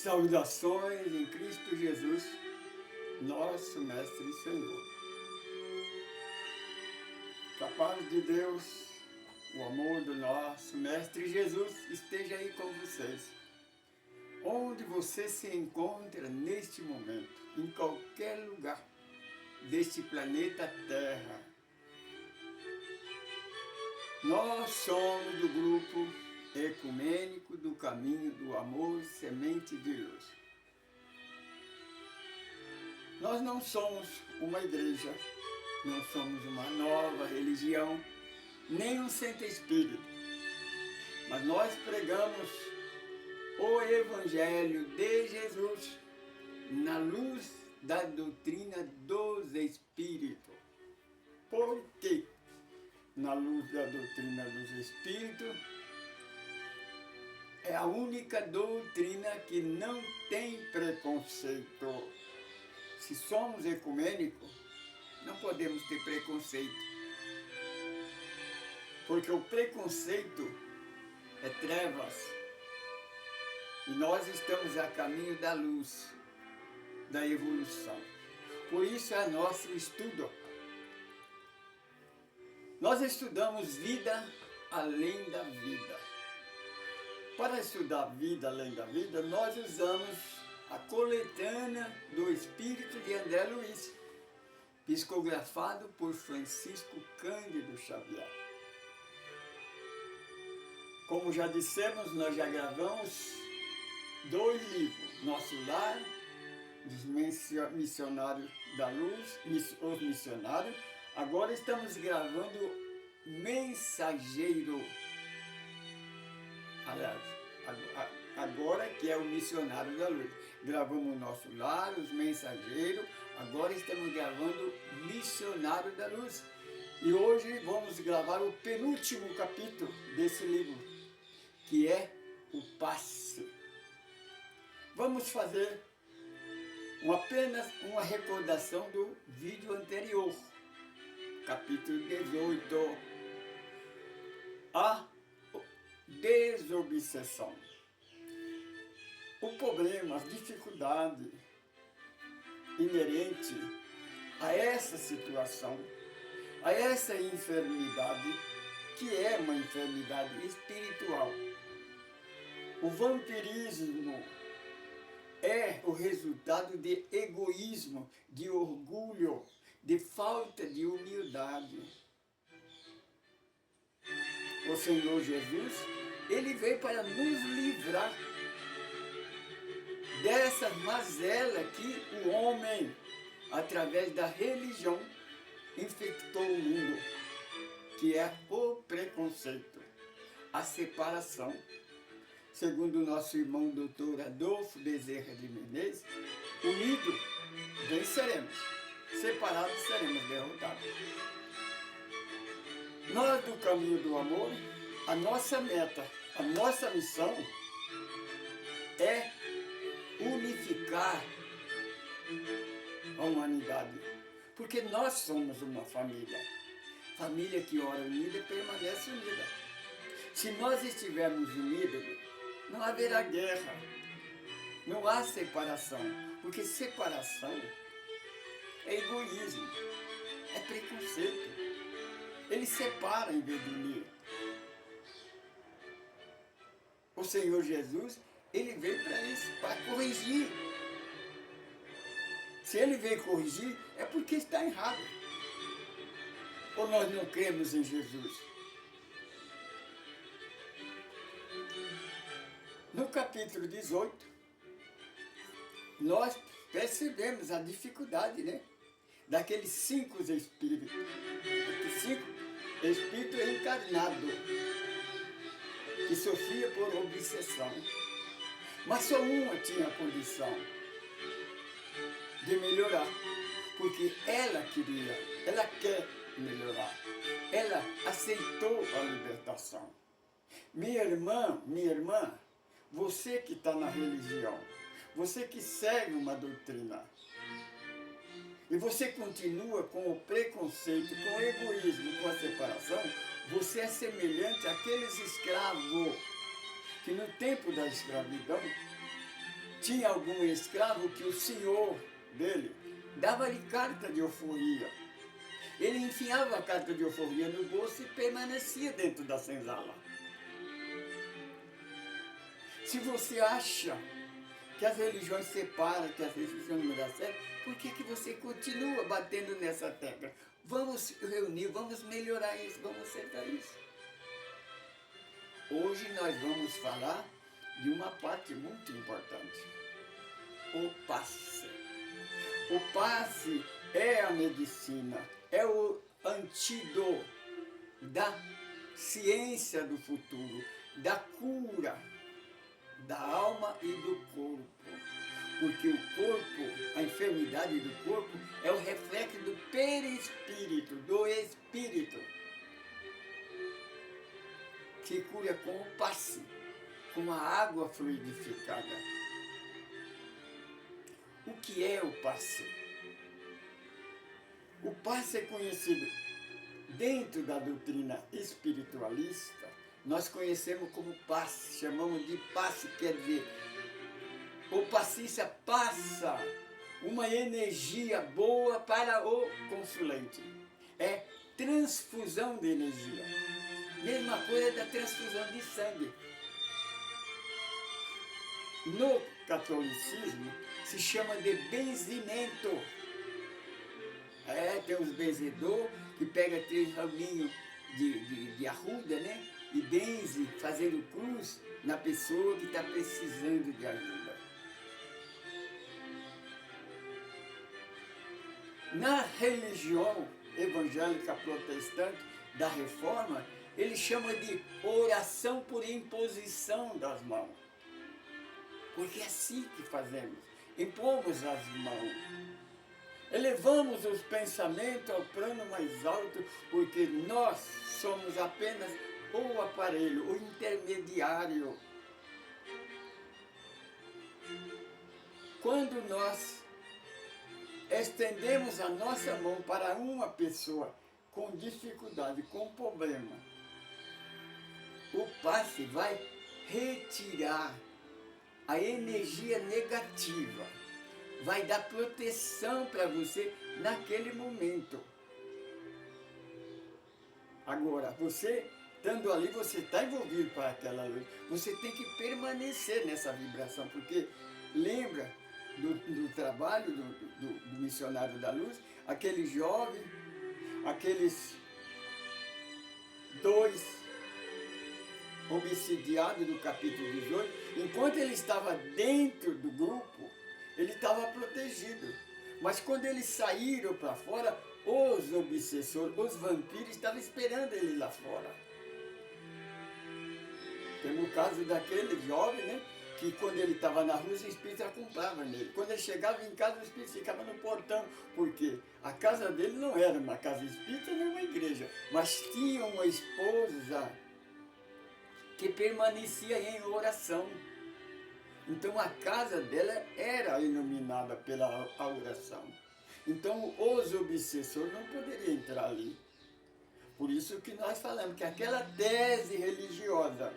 Saudações em Cristo Jesus, nosso Mestre e Senhor. Que a paz de Deus, o amor do nosso Mestre Jesus esteja aí com vocês. Onde você se encontra neste momento, em qualquer lugar deste planeta Terra. Nós somos do grupo ecumênico do caminho do amor, semente de luz. Nós não somos uma igreja, não somos uma nova religião, nem um centro espírita, mas nós pregamos o Evangelho de Jesus na luz da doutrina dos Espíritos. Por quê? Na luz da doutrina dos Espíritos, é a única doutrina que não tem preconceito. Se somos ecumênicos, não podemos ter preconceito. Porque o preconceito é trevas. E nós estamos a caminho da luz, da evolução. Por isso é nosso estudo. Nós estudamos vida além da vida. Para estudar vida além da vida, nós usamos a coletânea do Espírito de André Luiz, psicografado por Francisco Cândido Xavier. Como já dissemos, nós já gravamos 2 livros, Nosso Lar, dos Missionários da Luz, os Missionários. Agora estamos gravando Mensageiro. Aliás, agora que é o Missionário da Luz. Gravamos o Nosso Lar, os Mensageiros, agora estamos gravando Missionário da Luz. E hoje vamos gravar o penúltimo capítulo desse livro, que é o passe. Vamos fazer apenas uma recordação do vídeo anterior, capítulo 18. A desobsessão. O problema, as dificuldades inerentes a essa situação, a essa enfermidade, que é uma enfermidade espiritual. O vampirismo é o resultado de egoísmo, de orgulho, de falta de humildade. O Senhor Jesus, Ele veio para nos livrar dessa mazela que o homem, através da religião, infectou o mundo, que é o preconceito, a separação. Segundo o nosso irmão doutor Adolfo Bezerra de Menezes, unidos venceremos, separados seremos derrotados. Nós do caminho do amor, a nossa meta, a nossa missão é unificar a humanidade. Porque nós somos uma família. Família que ora unida permanece unida. Se nós estivermos unidos, não haverá guerra, não há separação. Porque separação é egoísmo, é preconceito. Ele separa em vez de unir. O Senhor Jesus, Ele veio para isso, para corrigir. Se Ele veio corrigir, é porque está errado. Ou nós não cremos em Jesus? No capítulo 18, nós percebemos a dificuldade, né? Daqueles 5 espíritos. Aqueles 5 espíritos encarnados, que sofria por obsessão. Mas só uma tinha a condição de melhorar, porque ela queria, ela quer melhorar. Ela aceitou a libertação. Minha irmã, você que está na religião, você que segue uma doutrina, e você continua com o preconceito, com o egoísmo, com a separação, você é semelhante àqueles escravos que no tempo da escravidão tinha algum escravo que o senhor dele dava-lhe carta de alforria. Ele enfiava a carta de alforria no bolso e permanecia dentro da senzala. Se você acha que as religiões separam, que as religiões não dão certo, por que você continua batendo nessa tecla? Vamos reunir, vamos melhorar isso, vamos acertar isso. Hoje nós vamos falar de uma parte muito importante, o passe. O passe é a medicina, é o antídoto da ciência do futuro, da cura da alma e do corpo. Porque o corpo, a enfermidade do corpo, é o reflexo do perispírito, do espírito, que cura com o passe, com a água fluidificada. O que é o passe? O passe é conhecido dentro da doutrina espiritualista, nós conhecemos como passe, chamamos de passe, quer dizer, o passista passa uma energia boa para o consulente. É transfusão de energia. Mesma coisa da transfusão de sangue. No catolicismo se chama de benzimento. Tem os benzedores que pega 3 raminhos de arruda, né? E benze, fazendo cruz na pessoa que está precisando de ajuda. Na religião evangélica protestante da Reforma, ele chama de oração por imposição das mãos. Porque é assim que fazemos, impomos as mãos. Elevamos os pensamentos ao plano mais alto, porque nós somos apenas o aparelho, o intermediário. Quando nós estendemos a nossa mão para uma pessoa com dificuldade, com problema, o passe vai retirar a energia negativa, vai dar proteção para você naquele momento. Agora, você estando ali, você está envolvido para aquela luz. Você tem que permanecer nessa vibração, porque lembra do trabalho do missionário da luz, aquele jovem, aqueles 2 obsidiados do capítulo 18, enquanto ele estava dentro do grupo, ele estava protegido. Mas quando eles saíram para fora, os obsessores, os vampiros estavam esperando ele lá fora. Tem o caso daquele jovem, né? Que quando ele estava na rua, os espíritos acompanhavam nele. Quando ele chegava em casa, os espíritos ficavam no portão, porque a casa dele não era uma casa espírita, nem uma igreja, mas tinha uma esposa que permanecia em oração. Então a casa dela era iluminada pela oração. Então os obsessores não poderiam entrar ali. Por isso que nós falamos que aquela tese religiosa,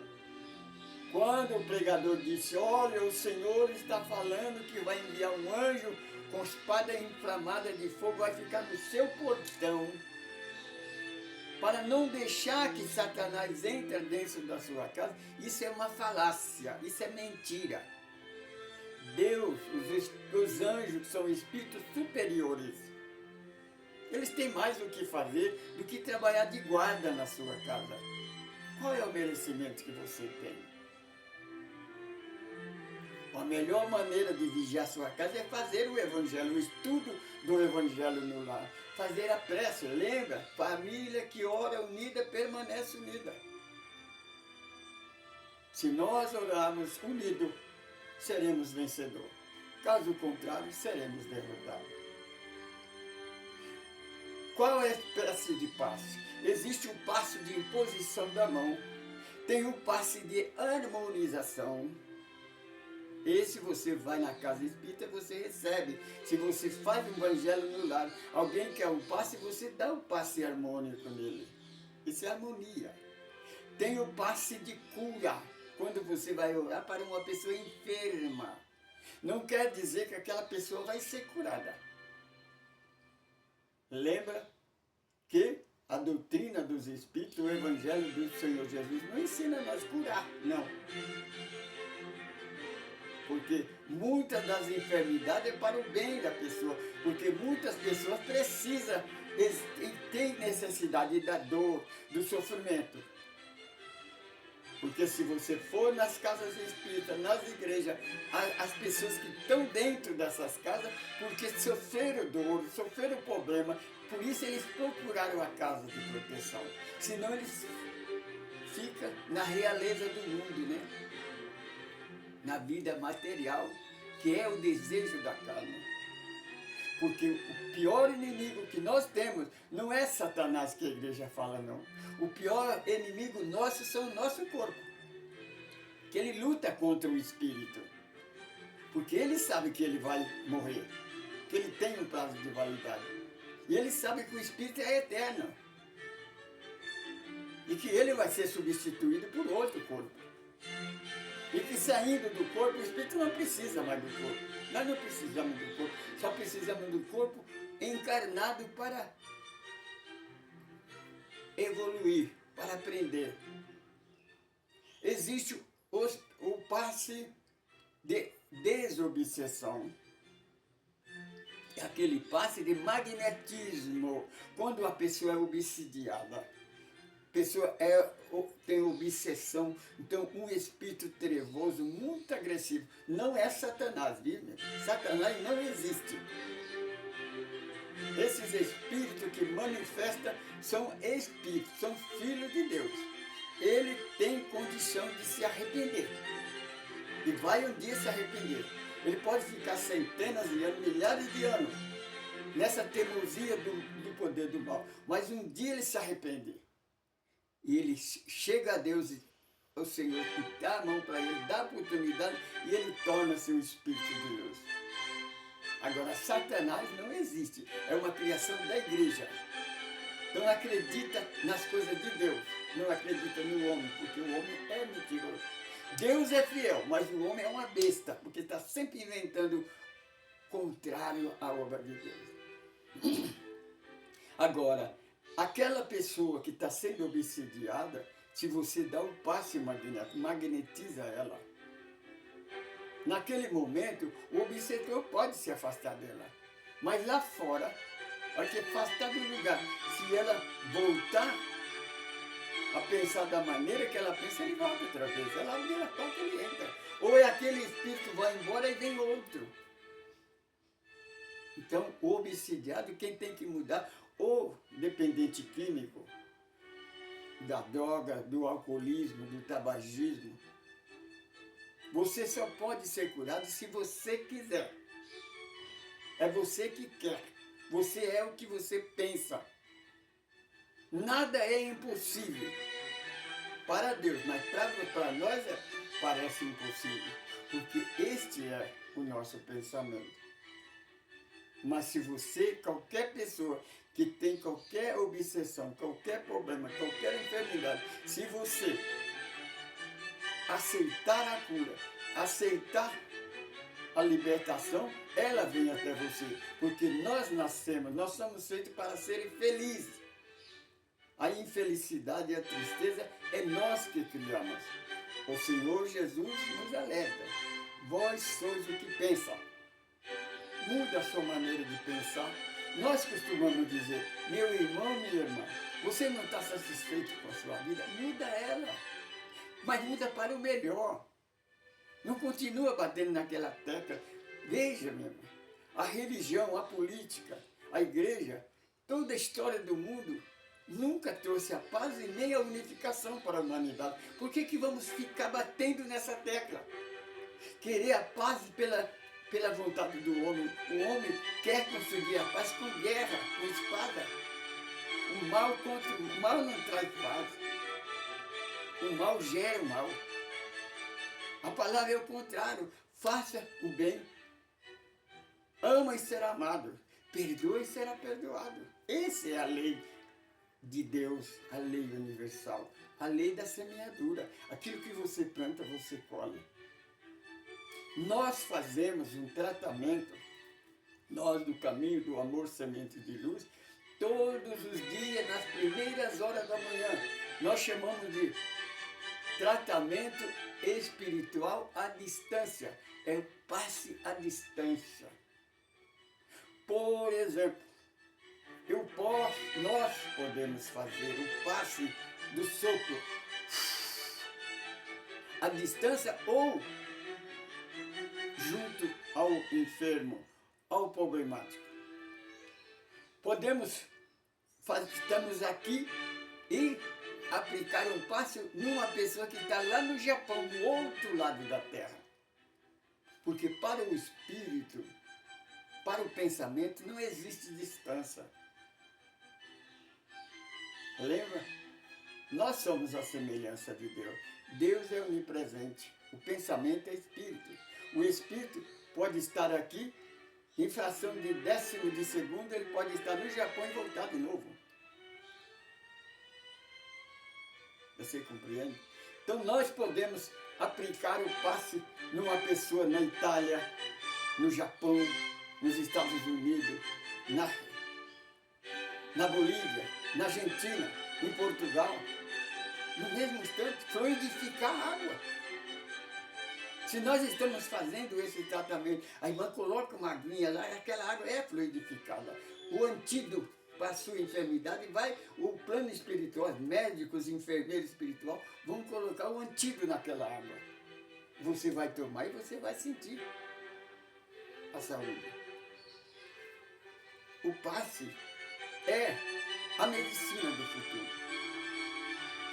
quando o pregador disse, olha, o Senhor está falando que vai enviar um anjo com espada inflamada de fogo, vai ficar no seu portão, para não deixar que Satanás entre dentro da sua casa, isso é uma falácia, isso é mentira. Deus, os anjos são espíritos superiores. Eles têm mais o que fazer do que trabalhar de guarda na sua casa. Qual é o merecimento que você tem? A melhor maneira de vigiar a sua casa é fazer o evangelho, o estudo do evangelho no lar. Fazer a prece, lembra? Família que ora unida permanece unida. Se nós orarmos unidos, seremos vencedores. Caso contrário, seremos derrotados. Qual é a espécie de passe? Existe o passe de imposição da mão, tem o passe de harmonização. Esse você vai na casa espírita, você recebe. Se você faz um evangelho no lar, alguém quer um passe, você dá o passe harmônico nele. Isso é harmonia. Tem o passe de cura, quando você vai orar para uma pessoa enferma. não quer dizer que aquela pessoa vai ser curada. Lembra que a doutrina dos Espíritos, o Evangelho do Senhor Jesus, não ensina a nós curar, não. Porque muitas das enfermidades é para o bem da pessoa, porque muitas pessoas precisam e têm necessidade da dor, do sofrimento. Porque se você for nas casas espíritas, nas igrejas, as pessoas que estão dentro dessas casas, porque sofreram dor, sofreram problema, por isso eles procuraram a casa de proteção. Senão eles ficam na realeza do mundo, né? Na vida material, que é o desejo da carne. Porque o pior inimigo que nós temos não é Satanás, que a igreja fala, não. O pior inimigo nosso são o nosso corpo. Que ele luta contra o espírito. Porque ele sabe que ele vai morrer. Que ele tem um prazo de validade. E ele sabe que o espírito é eterno. E que ele vai ser substituído por outro corpo. E que saindo do corpo, o espírito não precisa mais do corpo. Nós não precisamos do corpo, só precisamos do corpo encarnado para evoluir, para aprender. Existe o passe de desobsessão. É aquele passe de magnetismo, quando a pessoa é obsidiada. A pessoa tem obsessão, então um espírito trevoso, muito agressivo. Não é Satanás, viu? Satanás não existe. Esses espíritos que manifestam são espíritos, são filhos de Deus. Ele tem condição de se arrepender. E vai um dia se arrepender. Ele pode ficar centenas de anos, milhares de anos, nessa teimosia do poder do mal. Mas um dia ele se arrepende. E ele chega a Deus, o Senhor, que dá a mão para ele, dá a oportunidade, e ele torna-se um Espírito de Deus. Agora, Satanás não existe, é uma criação da igreja. Então acredita nas coisas de Deus, não acredita no homem, porque o homem é mentiroso. Deus é fiel, mas o homem é uma besta, porque está sempre inventando contrário à obra de Deus. Agora, aquela pessoa que está sendo obsidiada, se você dá um passe magnético, magnetiza ela. Naquele momento, o obsessor pode se afastar dela. Mas lá fora, vai se afastar do lugar. Se ela voltar a pensar da maneira que ela pensa, ele volta outra vez. Ela abre a porta, ele entra. Ou é aquele espírito vai embora e vem outro. Então, o obsidiado, quem tem que mudar, o dependente químico, da droga, do alcoolismo, do tabagismo, você só pode ser curado se você quiser. É você que quer. Você é o que você pensa. Nada é impossível para Deus, mas para nós parece impossível, porque este é o nosso pensamento. Mas se você, qualquer pessoa que tem qualquer obsessão, qualquer problema, qualquer enfermidade, se você aceitar a cura, aceitar a libertação, ela vem até você. Porque nós nascemos, nós somos feitos para serem felizes. A infelicidade e a tristeza é nós que criamos. O Senhor Jesus nos alerta. Vós sois o que pensa. Muda a sua maneira de pensar. Nós costumamos dizer, meu irmão, minha irmã, você não está satisfeito com a sua vida? Muda ela. Mas muda para o melhor. Não continua batendo naquela tecla. Veja, meu irmão, a religião, a política, a igreja, toda a história do mundo nunca trouxe a paz e nem a unificação para a humanidade. Por que vamos ficar batendo nessa tecla? Querer a paz pela vontade do homem. O homem quer conseguir a paz com guerra, com espada. O mal não traz paz. O mal gera o mal. A palavra é o contrário. Faça o bem. Ama e será amado. Perdoa e será perdoado. Essa é a lei de Deus, a lei universal. A lei da semeadura. Aquilo que você planta, você colhe. nós fazemos um tratamento, nós do Caminho do Amor Semente de Luz, todos os dias, nas primeiras horas da manhã. Nós chamamos de tratamento espiritual à distância. É o passe à distância. Por exemplo, nós podemos fazer o passe do sopro à distância ou junto ao enfermo, ao problemático. Estamos aqui e aplicar um passe numa pessoa que está lá no Japão, do outro lado da Terra. Porque para o espírito, para o pensamento, não existe distância. Lembra? Nós somos a semelhança de Deus. Deus é onipresente. O pensamento é espírito. O espírito pode estar aqui, em fração de décimo de segundo, ele pode estar no Japão e voltar de novo. Você compreende? Então nós podemos aplicar o passe numa pessoa na Itália, no Japão, nos Estados Unidos, na Bolívia, na Argentina, em Portugal. No mesmo instante, fluidificar a água. Se nós estamos fazendo esse tratamento, a irmã coloca uma aguinha lá, aquela água é fluidificada. O antídoto para a sua enfermidade o plano espiritual, os médicos, enfermeiros espiritual vão colocar o antídoto naquela água. Você vai tomar e você vai sentir a saúde. O passe é a medicina do futuro.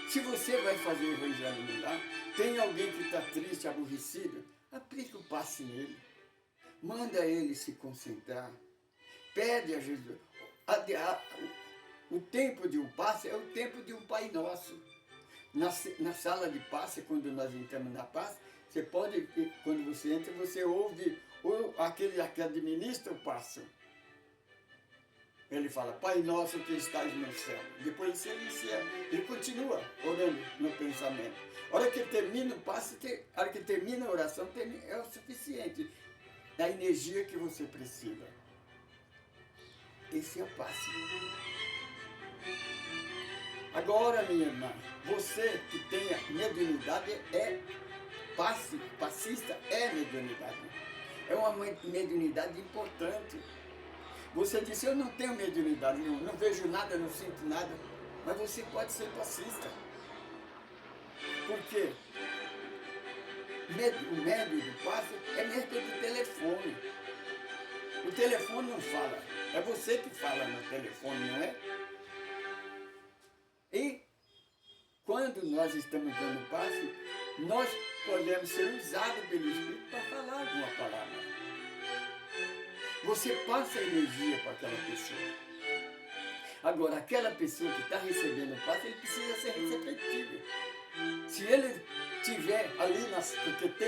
Se você vai fazer o evangelho no lar, tem alguém que está triste, aborrecido, aplica o passe nele. Manda ele se concentrar. Pede a Jesus. O tempo de um passe é o tempo de um Pai Nosso. Na sala de passe, quando nós entramos na passe, você pode, quando você entra, você ouve aquele que administra o passe. Ele fala, Pai Nosso que estás no céu. Depois ele continua orando no pensamento. A hora que termina o passe, a hora que termina a oração, é o suficiente da energia que você precisa. Esse é o passe. Agora, minha irmã, você que tenha mediunidade passista é mediunidade. É uma mediunidade importante. Você disse, eu não tenho mediunidade nenhuma, não vejo nada, não sinto nada. Mas você pode ser passista. Por quê? O médium do passe é médium de telefone. O telefone não fala. É você que fala no telefone, não é? E quando nós estamos dando passe, nós podemos ser usados pelo Espírito para falar alguma palavra. Você passa energia para aquela pessoa. Agora, aquela pessoa que está recebendo o passe, ele precisa ser receptivo. Se ele tiver ali, porque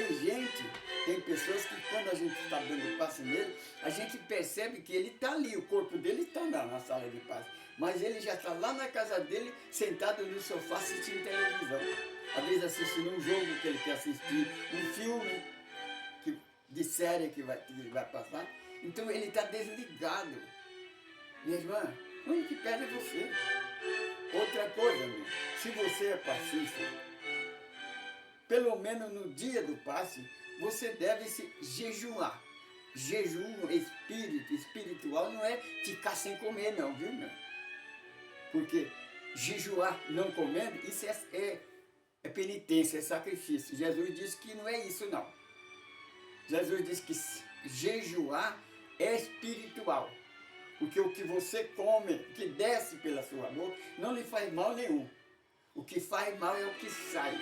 tem pessoas que quando a gente está dando passe nele, a gente percebe que ele está ali, o corpo dele está na sala de passe. Mas ele já está lá na casa dele, sentado no sofá assistindo televisão. Às vezes assistindo um jogo que ele quer assistir, um filme de série que vai passar. Então ele está desligado. Minha irmã, o único que perde é você. Outra coisa, meu, se você é passista, pelo menos no dia do passe, você deve se jejuar. Jejum espiritual não é ficar sem comer não, viu, meu? Porque jejuar não comendo, isso é penitência, é sacrifício. Jesus disse que não é isso não. Jesus disse que jejuar é espiritual. Porque o que você come, o que desce pela sua boca, não lhe faz mal nenhum. O que faz mal é o que sai.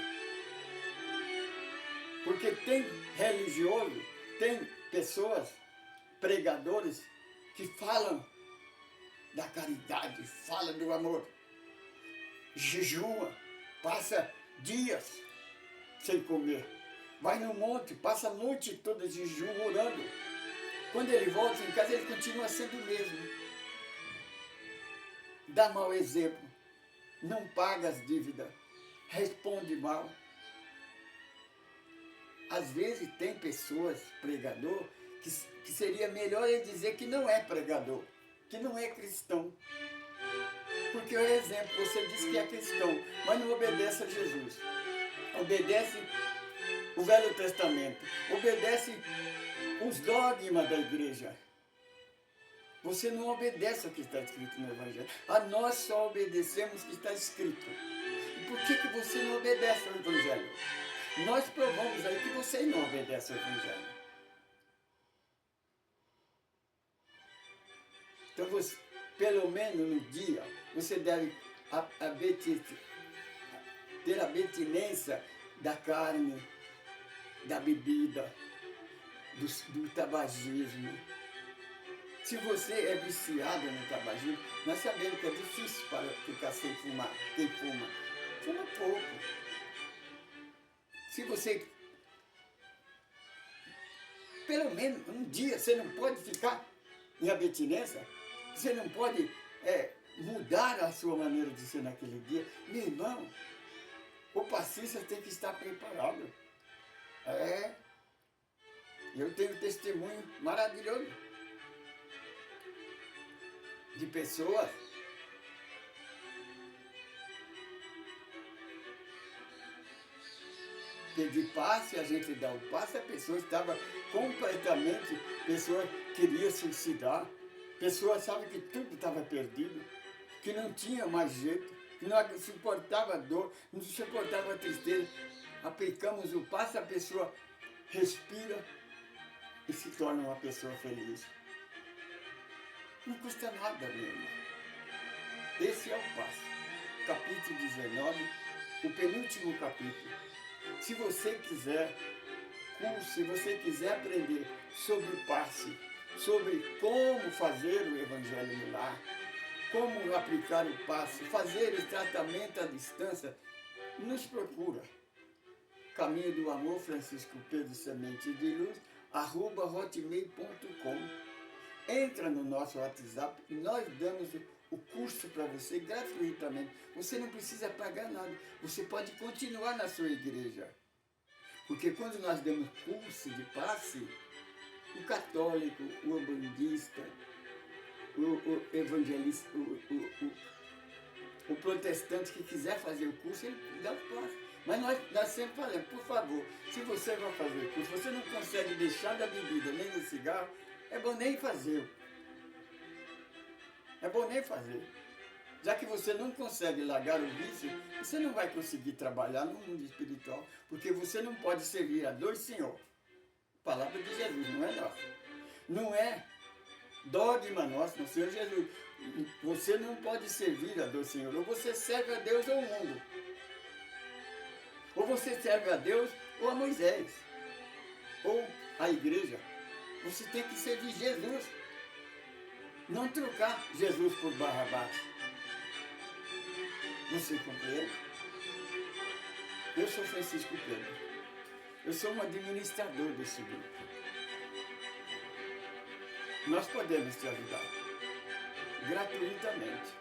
Porque tem religioso, tem pessoas, pregadores, que falam da caridade, falam do amor. Jejua, passa dias sem comer. Vai no monte, passa a noite toda de jejum, orando. Quando ele volta em casa, ele continua sendo o mesmo. Dá mau exemplo. Não paga as dívidas. Responde mal. às vezes tem pessoas, pregador, que seria melhor ele dizer que não é pregador, que não é cristão. Porque, por exemplo, você diz que é cristão, mas não obedece a Jesus. Obedece o Velho Testamento, obedece os dogmas da igreja. Você não obedece ao que está escrito no Evangelho. A nós só obedecemos o que está escrito. E por que você não obedece ao Evangelho? Nós provamos aí que você não obedece ao Evangelho. Então, você, pelo menos no dia, você deve ter a abstinência da carne, da bebida, do tabagismo. Se você é viciado no tabagismo, nós sabemos que é difícil para ficar sem fumar. Quem fuma, fuma pouco. Se você, pelo menos um dia, você não pode ficar em abstinência, você não pode mudar a sua maneira de ser naquele dia. Meu irmão, o passista tem que estar preparado. Eu tenho testemunho maravilhoso de pessoas pedir passe, a gente dá o passe, a pessoa estava completamente, a pessoa queria suicidar, a pessoa sabe que tudo estava perdido, que não tinha mais jeito, que não suportava dor, não suportava tristeza. Aplicamos o passe, a pessoa respira e se torna uma pessoa feliz. Não custa nada, meu irmão. Esse é o passe. Capítulo 19, o penúltimo capítulo. Se você quiser curso, se você quiser aprender sobre o passe, sobre como fazer o evangelho no lar, como aplicar o passe, fazer o tratamento à distância, nos procura. Caminho do Amor, Francisco Pedro Semente de Luz, @hotmail.com. Entra no nosso WhatsApp, nós damos o curso para você gratuitamente. Você não precisa pagar nada, você pode continuar na sua igreja. Porque quando nós damos curso de passe, o católico, o umbandista, o evangelista, o protestante que quiser fazer o curso, ele dá o passe. Mas nós sempre falamos, por favor, se você vai fazer curso, você não consegue deixar da bebida nem do cigarro, é bom nem fazer. É bom nem fazer. Já que você não consegue largar o vício, você não vai conseguir trabalhar no mundo espiritual, porque você não pode servir a dois senhores. Palavra de Jesus, não é nossa. Não é dogma nosso, não, Senhor Jesus. Você não pode servir a dois senhores. Ou você serve a Deus ou ao mundo. Ou você serve a Deus ou a Moisés. Ou a igreja. Você tem que servir Jesus. Não trocar Jesus por Barrabás. Você compreende? Eu sou Francisco Pedro. Eu sou um administrador desse grupo. Nós podemos te ajudar. Gratuitamente.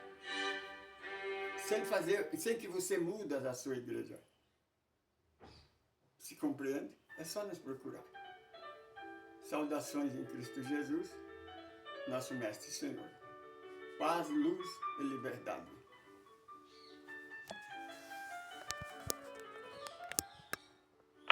Sem que você muda da sua igreja. Se compreende? É só nos procurar. Saudações em Cristo Jesus, nosso Mestre e Senhor. Paz, luz e liberdade.